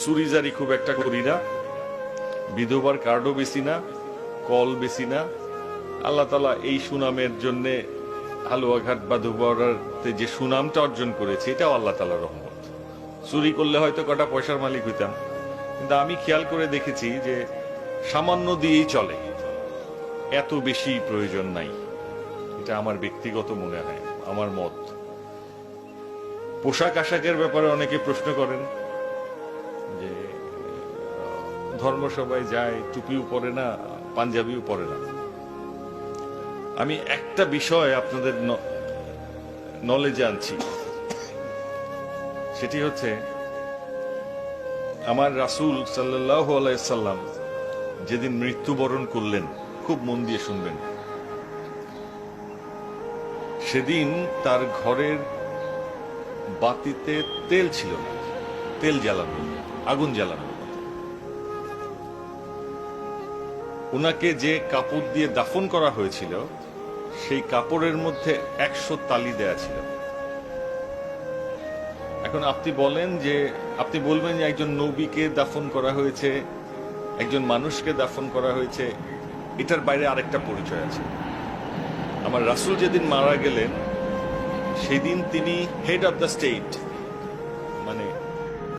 চুরিজারি খুব একটা করি না, বিধবার কার্ডও বেশি না, কল বেশি না। আল্লাহ তাআলা এই সুনামের জন্য হালুয়াঘাট বা দুবরাতে যে সুনামটা অর্জন করেছে এটাও আল্লাহ তাআলার রহমত। চুরি করলে হয়তো কটা পয়সার মালিক হইতাম, কিন্তু আমি খেয়াল করে দেখেছি যে সামান্য দিয়েই চলে, এত বেশি প্রয়োজন নাই। এটা আমার ব্যক্তিগত মনে হয়, আমার মত। পোশাক আশাকের ব্যাপারে অনেকে প্রশ্ন করেন যে ধর্মসভায় যায়, টুপিও পরে না, পাঞ্জাবিও পরে না। আমি একটা বিষয় আপনাদের নলেজে আনছি, সেটি হচ্ছে আমার রাসূল সাল্লাল্লাহু আলাইহি সাল্লাম যেদিন মৃত্যুবরণ করলেন, খুব মন দিয়ে শুনবেন, সেদিন তার ঘরের বাতিতে তেল ছিল না, তেল জ্বালানো, আগুন জ্বালানো। ওনাকে যে কাপড় দিয়ে দাফন করা হয়েছিল সেই কাপড়ের মধ্যে 100 তালি দেয়া ছিল। এখন আপনি বলবেন যে একজন নবীকে দাফন করা হয়েছে, একজন মানুষকে দাফন করা হয়েছে, এটার বাইরে আরেকটা পরিচয় আছে। আমার রাসূল যেদিন মারা গেলেন সেদিন তিনি হেড অফ দ্য স্টেট,